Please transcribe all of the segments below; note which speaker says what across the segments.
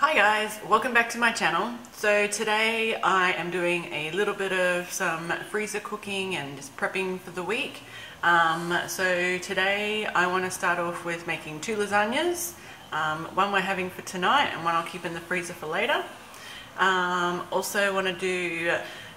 Speaker 1: Hi guys, welcome back to my channel. So today I am doing a little bit of some freezer cooking and just prepping for the week. So today I want to start off with making two lasagnas. One we're having for tonight and one I'll keep in the freezer for later. Also want to do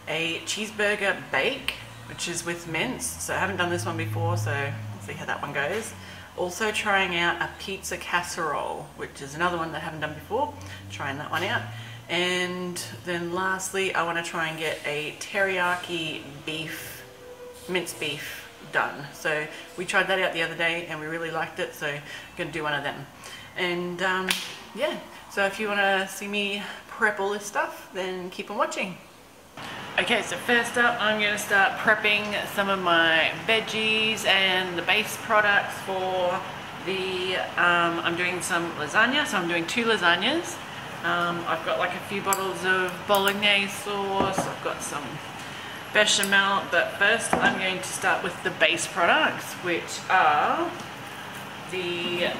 Speaker 1: a cheeseburger bake, which is with mince. So I haven't done this one before, so we'll see how that one goes. Also trying out a pizza casserole, which is another one that I haven't done before. Trying that one out. And then lastly, I want to try and get a teriyaki beef, minced beef done. So we tried that out the other day and we really liked it, so I'm going to do one of them. And yeah, so if you want to see me prep all this stuff, then keep on watching. Okay, so first up I'm going to start prepping some of my veggies and the base products for the, I'm doing some lasagna, so I'm doing two lasagnas. I've got like a few bottles of bolognese sauce, I've got some bechamel, but first I'm going to start with the base products, which are the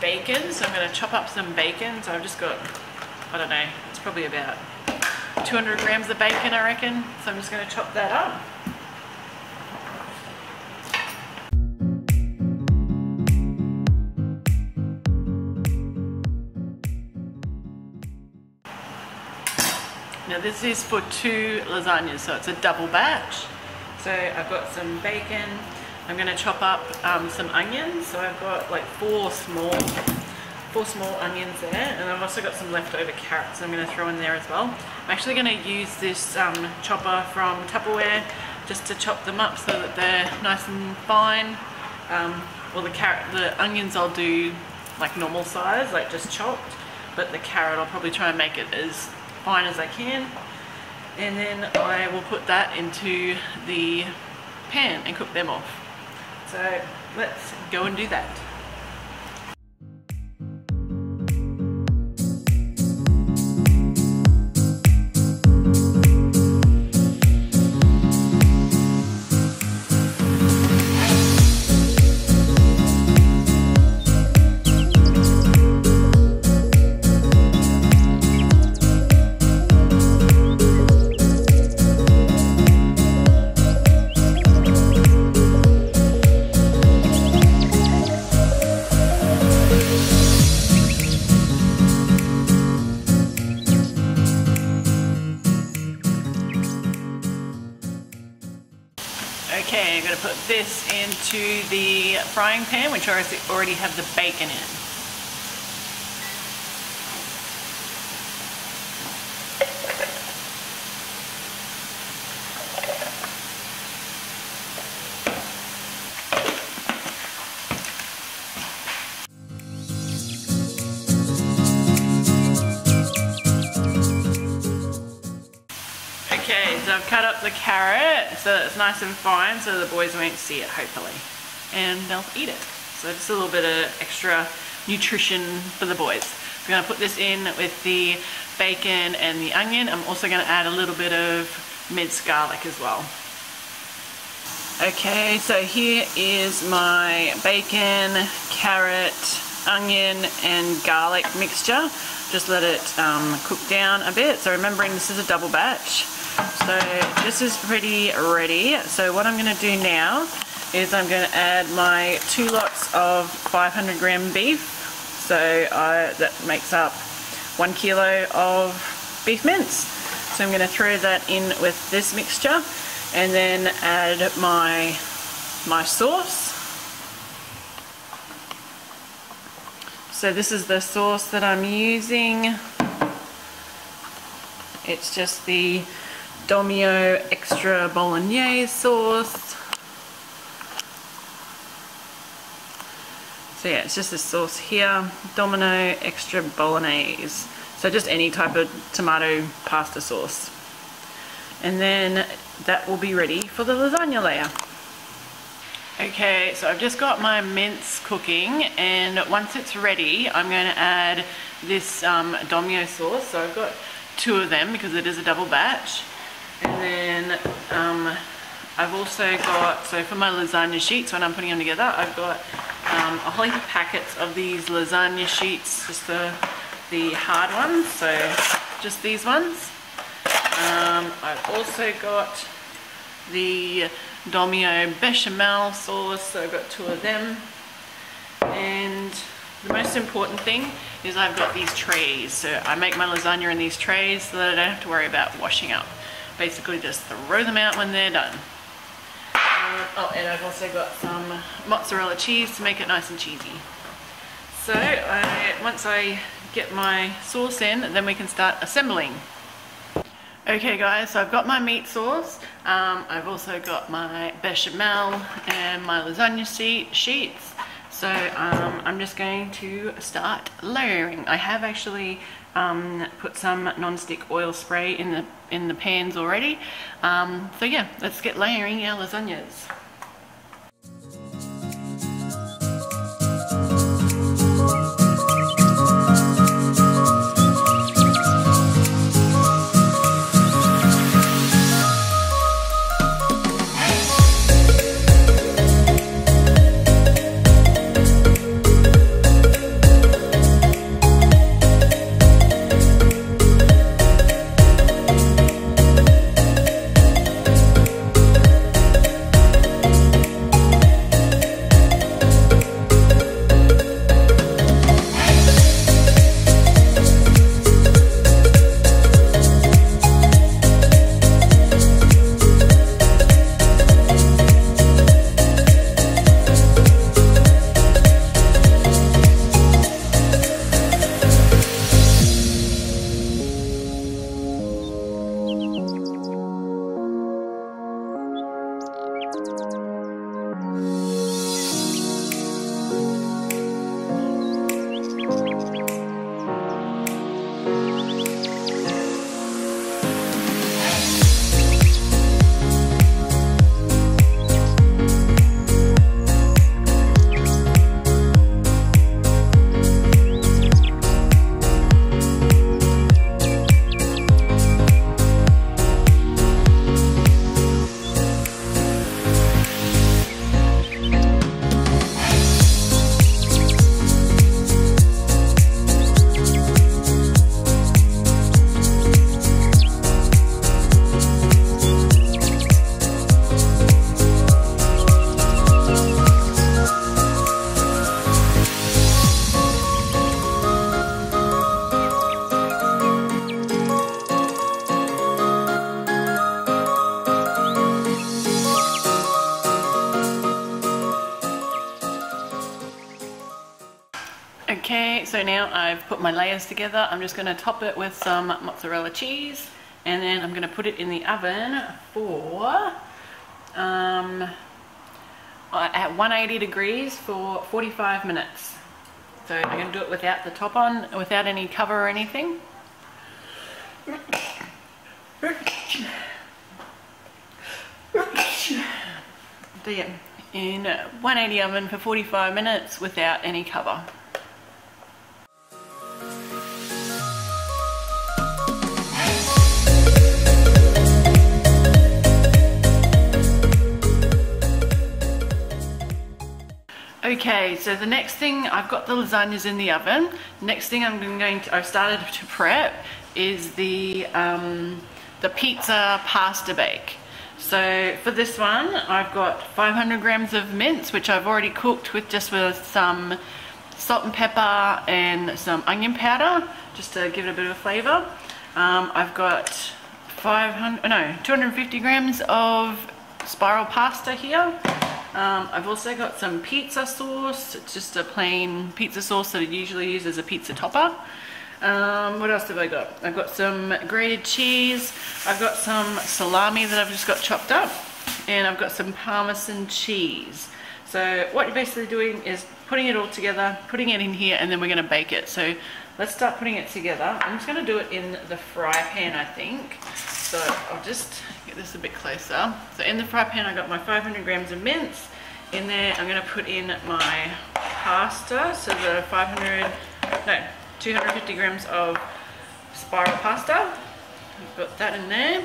Speaker 1: bacon. So I'm going to chop up some bacon, so I've just got, I don't know, it's probably about 200 grams of bacon, I reckon. So I'm just going to chop that up. Now this is for two lasagnas, so it's a double batch. So I've got some bacon. I'm going to chop up some onions. So I've got like four small onions there, and I've also got some leftover carrots I'm going to throw in there as well. I'm actually going to use this chopper from Tupperware just to chop them up so that they're nice and fine. Well, the onions I'll do like normal size, like just chopped, but the carrot I'll probably try and make it as fine as I can. And then I will put that into the pan and cook them off. So let's go and do that. Okay, I'm going to put this into the frying pan, which I already have the bacon in. Okay, so I've cut up the carrot so that it's nice and fine so the boys won't see it, hopefully, and they'll eat it. So just a little bit of extra nutrition for the boys. So I'm going to put this in with the bacon and the onion. I'm also going to add a little bit of minced garlic as well. Okay, so here is my bacon, carrot, onion and garlic mixture. Just let it cook down a bit. So remembering this is a double batch. So this is pretty ready. So what I'm going to do now is I'm going to add my 2 lots of 500 gram beef. So that makes up 1 kilo of beef mince. So I'm going to throw that in with this mixture and then add my sauce. So this is the sauce that I'm using. It's just the Domino extra bolognese sauce. So yeah, it's just this sauce here, Domino extra bolognese. So just any type of tomato pasta sauce. And then that will be ready for the lasagna layer. Okay, so I've just got my mince cooking, and once it's ready, I'm going to add this Domino sauce. So I've got 2 of them because it is a double batch. And then I've also got, so for my lasagna sheets, when I'm putting them together, I've got a whole heap of packets of these lasagna sheets, just the the hard ones, so just these ones. I've also got the Domino bechamel sauce, so I've got 2 of them. And the most important thing is I've got these trays. So I make my lasagna in these trays so that I don't have to worry about washing up. Basically just throw them out when they're done. Oh, and I've also got some mozzarella cheese to make it nice and cheesy. So once I get my sauce in, then we can start assembling. Okay guys, so I've got my meat sauce. I've also got my bechamel and my lasagna sheets. So I'm just going to start layering. I have actually put some non-stick oil spray in the pans already. So yeah, let's get layering our lasagnas. Okay, so now I've put my layers together. I'm just going to top it with some mozzarella cheese, and then I'm going to put it in the oven for at 180 degrees for 45 minutes. So I'm going to do it without the top on, without any cover or anything. So yeah, in 180 oven for 45 minutes without any cover. Okay, so the next thing, I've got the lasagnas in the oven. Next thing I've started to prep is the pizza pasta bake. So for this one, I've got 500 grams of mince, which I've already cooked with some salt and pepper and some onion powder, just to give it a bit of a flavor. I've got 250 grams of spiral pasta here. I've also got some pizza sauce. It's just a plain pizza sauce that I usually use as a pizza topper. What else have I got? I've got some grated cheese. I've got some salami that I've just got chopped up. And I've got some Parmesan cheese. So what you're basically doing is putting it all together, putting it in here, and then we're going to bake it. So let's start putting it together. I'm just going to do it in the fry pan, I think. So I'll just get this a bit closer. So in the fry pan, I got my 500 grams of mince. In there, I'm going to put in my pasta. So the 250 grams of spiral pasta. I've got that in there.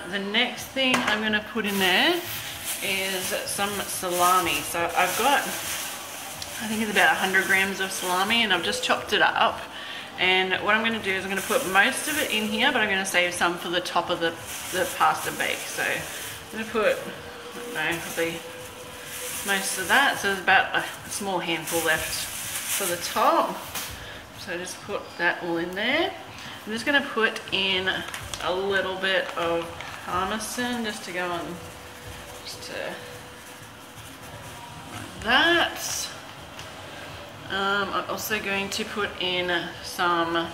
Speaker 1: The next thing I'm going to put in there is some salami. So I've got, I think it's about 100 grams of salami, and I've just chopped it up. And what I'm going to do is I'm going to put most of it in here, but I'm going to save some for the top of the pasta bake. So I'm going to put, I don't know, probably most of that. So there's about a small handful left for the top. So just put that all in there. I'm just going to put in a little bit of Parmesan just to go on, like that. I'm also going to put in some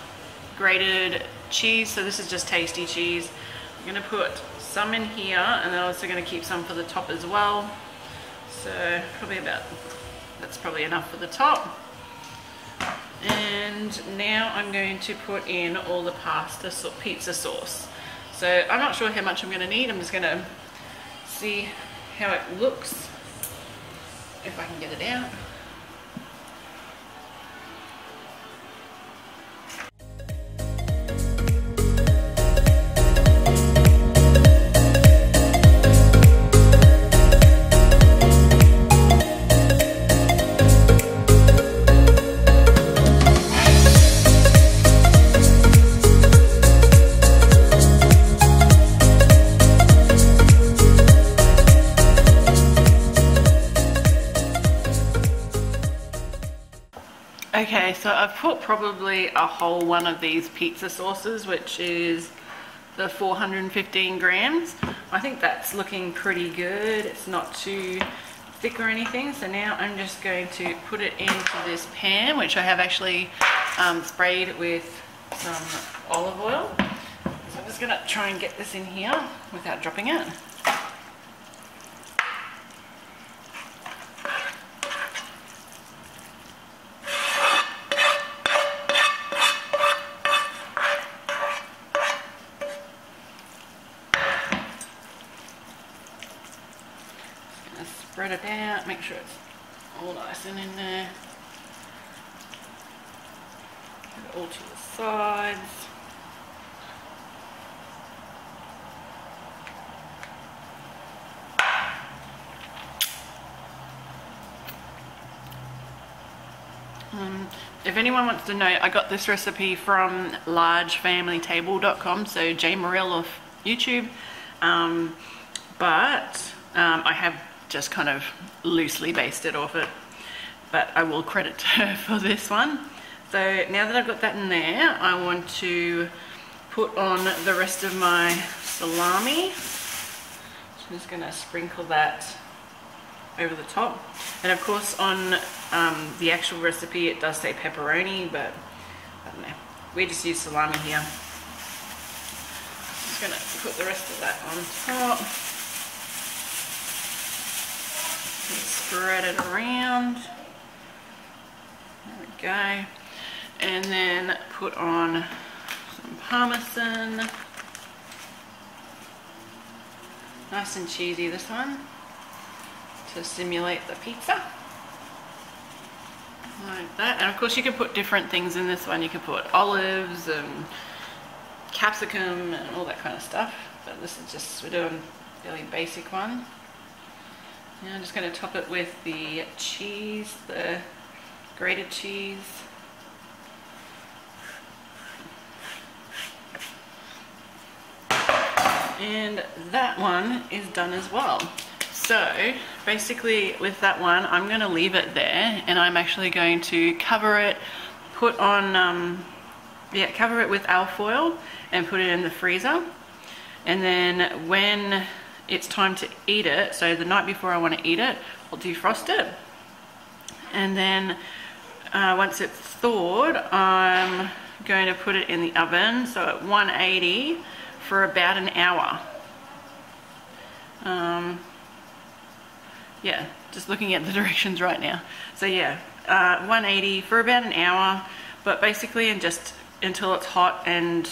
Speaker 1: grated cheese. So this is just tasty cheese. I'm going to put some in here, and then I'm also going to keep some for the top as well. So probably that's probably enough for the top. And now I'm going to put in all the pizza sauce. So I'm not sure how much I'm going to need. I'm just going to see how it looks, if I can get it out. Okay, so I've put probably a whole one of these pizza sauces, which is the 415 grams. I think that's looking pretty good. It's not too thick or anything. So now I'm just going to put it into this pan, which I have actually sprayed with some olive oil. So I'm just gonna try and get this in here without dropping it. Spread it out, make sure it's all nice and in there. Get it all to the sides. If anyone wants to know, I got this recipe from largefamilytable.com, so Jay Morrell of YouTube, but I have just kind of loosely based it off it, but I will credit her for this one. So now that I've got that in there, I want to put on the rest of my salami. So I'm just going to sprinkle that over the top. And of course on the actual recipe it does say pepperoni, but I don't know, we just use salami here. I'm just going to put the rest of that on top. Spread it around. There we go. And then put on some Parmesan. Nice and cheesy, this one, to simulate the pizza. Like that. And of course you can put different things in this one. You can put olives and capsicum and all that kind of stuff. But this is just, we're doing a really basic one. Now I'm just going to top it with the cheese, the grated cheese. And that one is done as well. So basically with that one, I'm going to leave it there, and I'm actually going to cover it, cover it with alfoil and put it in the freezer. And then when it's time to eat it, so the night before I want to eat it, I'll defrost it. And then once it's thawed, I'm going to put it in the oven, so at 180 for about an hour. Yeah, just looking at the directions right now. So yeah, 180 for about an hour, but basically just until it's hot and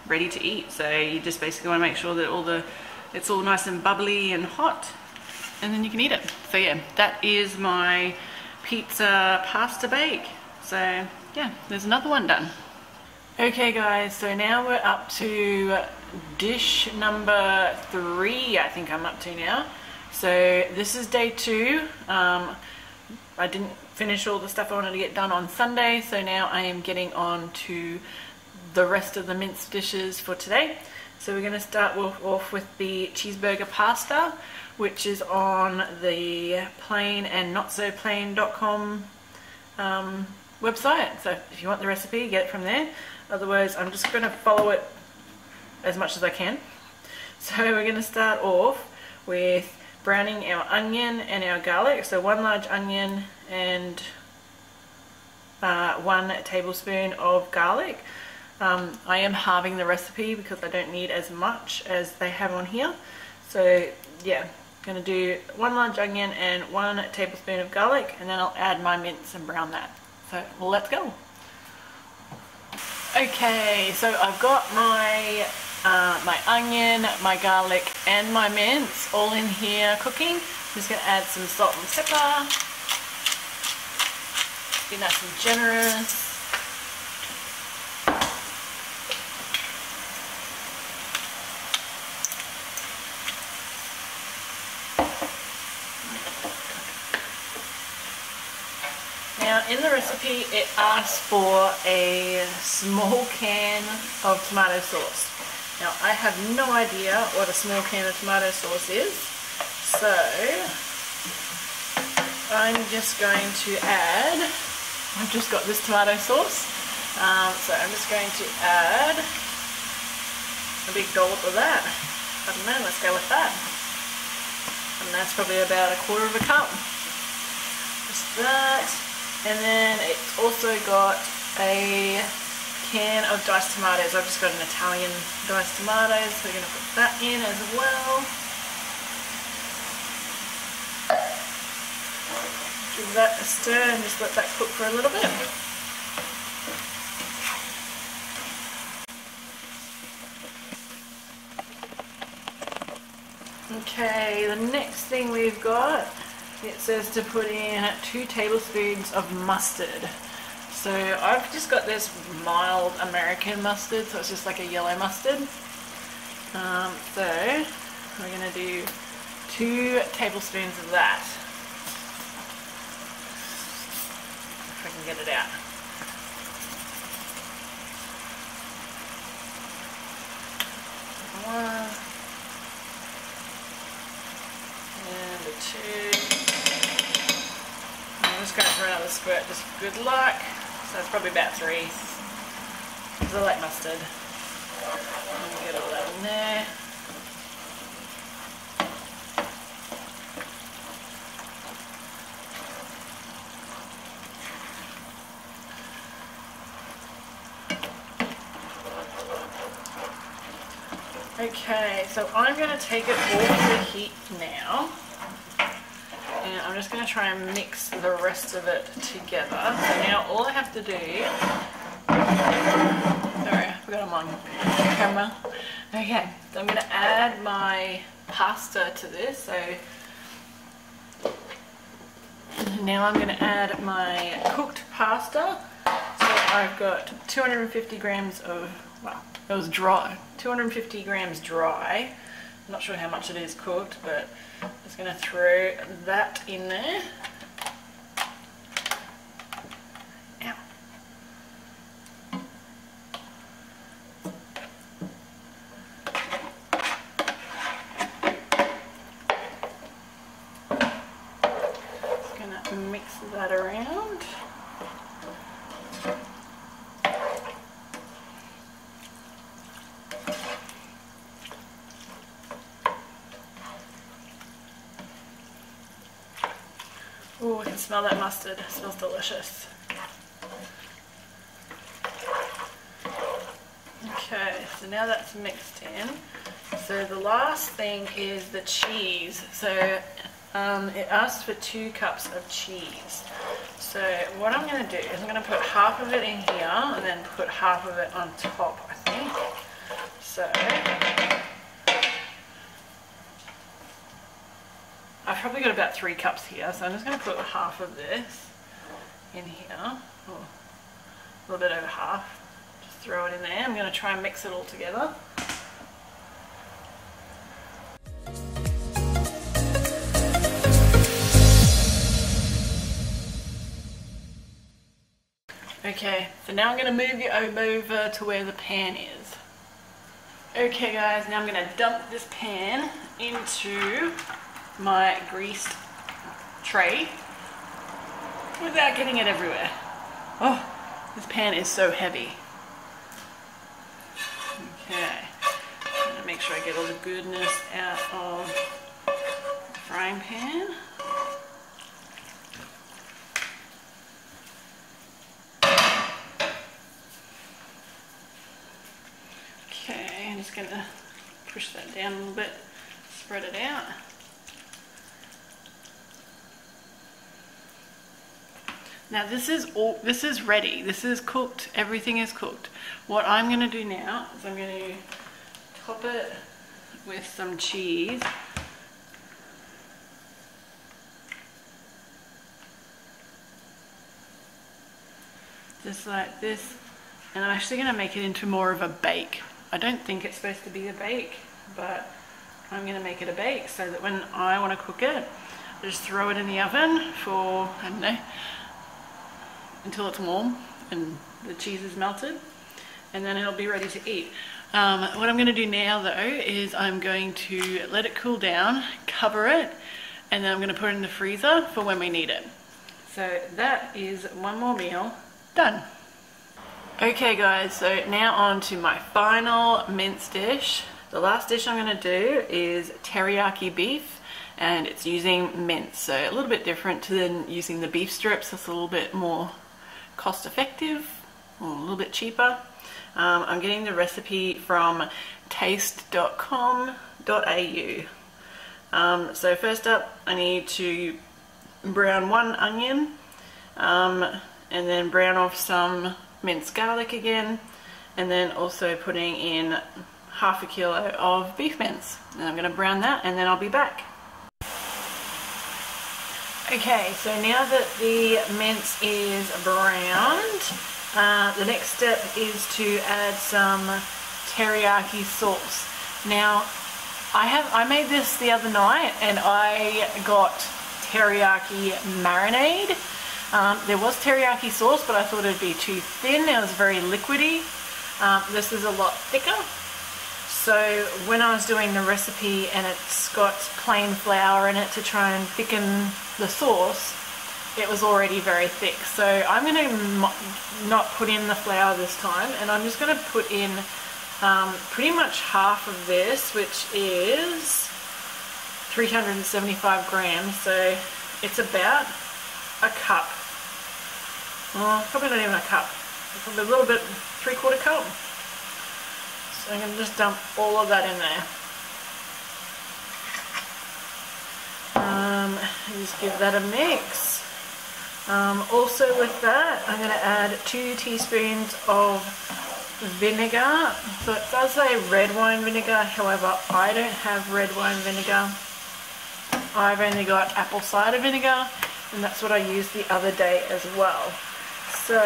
Speaker 1: ready to eat. So you just basically want to make sure that it's all nice and bubbly and hot, and then you can eat it. So yeah, that is my pizza pasta bake. So yeah, there's another one done. Okay guys, so now we're up to dish number 3, I think I'm up to now. So this is day 2. I didn't finish all the stuff I wanted to get done on Sunday, so now I am getting on to the rest of the minced dishes for today. So we're going to start off with the cheeseburger pasta, which is on the plainandnotsoplain.com website. So if you want the recipe, get it from there. Otherwise, I'm just going to follow it as much as I can. So we're going to start off with browning our onion and our garlic. So 1 large onion and 1 tablespoon of garlic. I am halving the recipe because I don't need as much as they have on here. So yeah, I'm going to do 1 large onion and 1 tablespoon of garlic, and then I'll add my mince and brown that. So let's go. Okay, so I've got my my onion, my garlic and my mince all in here cooking. I'm just going to add some salt and pepper. Be nice and generous. Now in the recipe it asks for a small can of tomato sauce. Now I have no idea what a small can of tomato sauce is, so I'm just going to add, I've just got this tomato sauce, so I'm just going to add a big dollop of that. I don't know, let's go with that. And that's probably about 1/4 cup. Just that. And then it's also got a can of diced tomatoes. I've just got an Italian diced tomatoes, so we're going to put that in as well. Give that a stir and just let that cook for a little bit. Okay, the next thing we've got, it says to put in 2 tablespoons of mustard. So I've just got this mild American mustard, so it's just like a yellow mustard. So we're going to do 2 tablespoons of that. If I can get it out. One. And a 2. I'm just going for another squirt just for good luck. So it's probably about 3. Because I like mustard. Get all that in there. Okay, so I'm going to take it off the heat now. And I'm just going to try and mix the rest of it together. So now all I have to do... Sorry, I forgot I'm on camera. Okay, so I'm going to add my pasta to this. So now I'm going to add my cooked pasta. So I've got 250 grams of... Well, it was dry. 250 grams dry. I'm not sure how much it is cooked, but I'm just going to throw that in there. Ow. Just going to mix that around. Oh, I can smell that mustard. It smells delicious. Okay, so now that's mixed in. So the last thing is the cheese. So it asks for 2 cups of cheese. So what I'm going to do is I'm going to put half of it in here and then put half of it on top, I think. So I've probably got about 3 cups here, so I'm just going to put half of this in here. Oh, a little bit over half. Just throw it in there. I'm going to try and mix it all together. Okay, so now I'm going to move you over to where the pan is. Okay guys, now I'm going to dump this pan into my greased tray without getting it everywhere. Oh, this pan is so heavy. Okay, I'm going to make sure I get all the goodness out of the frying pan. Okay, I'm just going to push that down a little bit, spread it out. Now this is ready, this is cooked, everything is cooked. What I'm going to do now is I'm going to top it with some cheese. Just like this. And I'm actually going to make it into more of a bake. I don't think it's supposed to be a bake, but I'm going to make it a bake so that when I want to cook it, I just throw it in the oven for, I don't know, until it's warm and the cheese is melted, and then it'll be ready to eat. What I'm going to do now though is I'm going to let it cool down, cover it, and then I'm going to put it in the freezer for when we need it. So that is one more meal done. Okay guys, so now on to my final mince dish. The last dish I'm going to do is teriyaki beef, and it's using mince, so a little bit different than using the beef strips. It's a little bit more cost effective, or a little bit cheaper. I'm getting the recipe from taste.com.au. So first up, I need to brown one onion, and then brown off some minced garlic again, and then also putting in half a kilo of beef mince. And I'm going to brown that, and then I'll be back. Okay, so now that the mince is browned, the next step is to add some teriyaki sauce. Now, I made this the other night, and I got teriyaki marinade. There was teriyaki sauce, but I thought it'd be too thin. It was very liquidy. This is a lot thicker. So when I was doing the recipe and it's got plain flour in it to try and thicken the sauce, it was already very thick. So I'm going to not put in the flour this time, and I'm just going to put in pretty much half of this, which is 375 grams. So it's about a cup. Well, probably not even a cup. Probably a little bit, 3/4 cup. So I'm going to just dump all of that in there. And just give that a mix. Also with that, I'm going to add 2 teaspoons of vinegar. So it does say red wine vinegar, however I don't have red wine vinegar. I've only got apple cider vinegar, and that's what I used the other day as well. So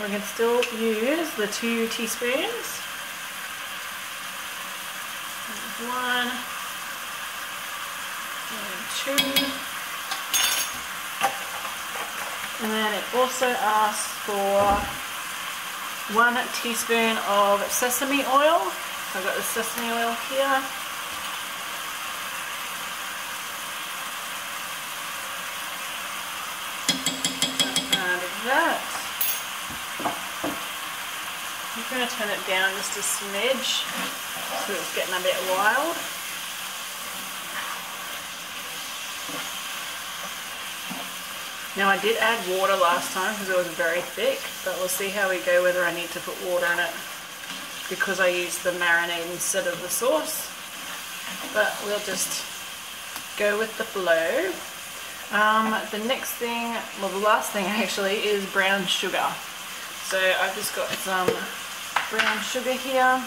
Speaker 1: we can still use the 2 teaspoons. 1 and 2. And then it also asks for 1 teaspoon of sesame oil. So I've got the sesame oil here. Add that. I'm going to turn it down just a smidge so it's getting a bit wild. Now I did add water last time because it was very thick, but we'll see how we go whether I need to put water in it because I used the marinade instead of the sauce. But we'll just go with the flow. The next thing, well the last thing actually, is brown sugar. So I've just got some brown sugar here,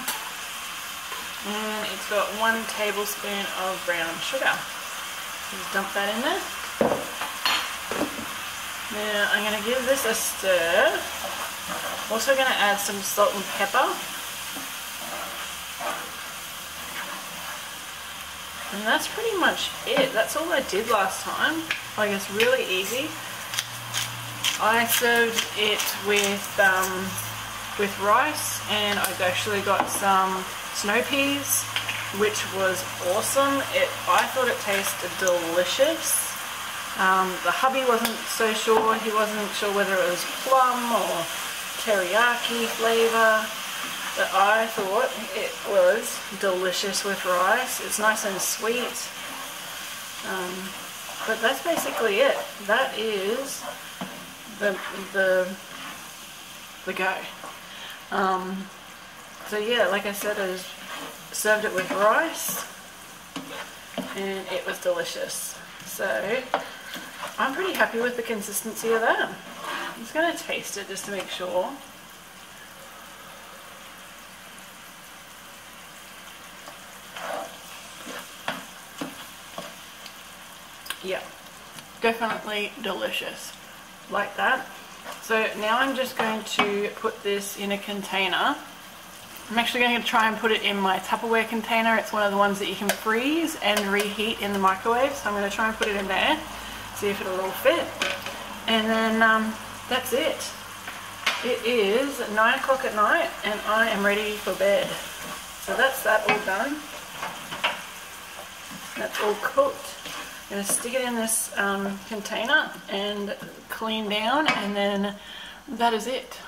Speaker 1: and it's got 1 tablespoon of brown sugar. Just dump that in there. Now I'm going to give this a stir. Also going to add some salt and pepper. And that's pretty much it. That's all I did last time. I guess really easy. I served it with rice, and I've actually got some snow peas, which was awesome. I thought it tasted delicious. The hubby wasn't so sure. He wasn't sure whether it was plum or teriyaki flavor, but I thought it was delicious with rice. It's nice and sweet. But that's basically it. That is the go. So yeah, like I said, I served it with rice and it was delicious. So I'm pretty happy with the consistency of that. I'm just going to taste it just to make sure. Yeah, definitely delicious, like that. So now I'm just going to put this in a container. I'm actually going to try and put it in my Tupperware container. It's one of the ones that you can freeze and reheat in the microwave. So I'm going to try and put it in there, see if it'll all fit. And then that's it. It is 9 o'clock at night and I am ready for bed. So that's that all done. That's all cooked. I'm going to stick it in this container and clean down, and then that is it.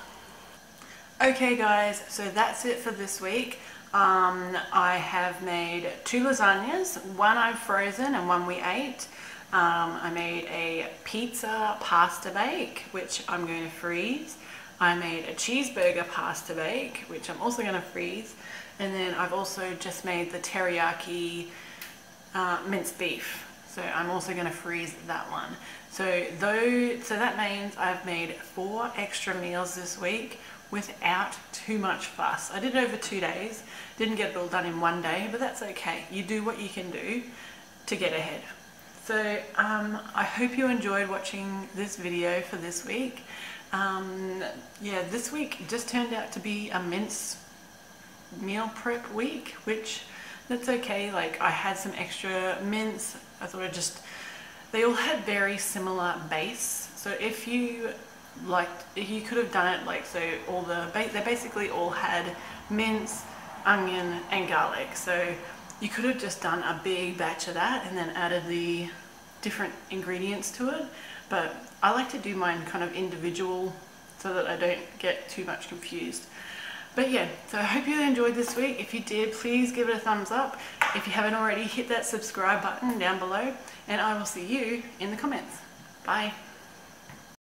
Speaker 1: Okay guys, so that's it for this week. I have made 2 lasagnas, one I've frozen and one we ate. I made a pizza pasta bake, which I'm going to freeze. I made a cheeseburger pasta bake, which I'm also going to freeze. And then I've also just made the teriyaki minced beef. So I'm also going to freeze that one. So that means I've made 4 extra meals this week without too much fuss. I did it over 2 days, didn't get it all done in 1 day, but that's okay. You do what you can do to get ahead. So I hope you enjoyed watching this video for this week. Yeah, this week just turned out to be a mince meal prep week, which that's okay. Like, I had some extra mince. I thought they all had very similar base. So if you could have done it like, so they basically all had mince, onion and garlic. So you could have just done a big batch of that and then added the different ingredients to it. But I like to do mine kind of individual so that I don't get too much confused. But yeah, so I hope you enjoyed this week. If you did, please give it a thumbs up. If you haven't already, hit that subscribe button down below, and I will see you in the comments. Bye.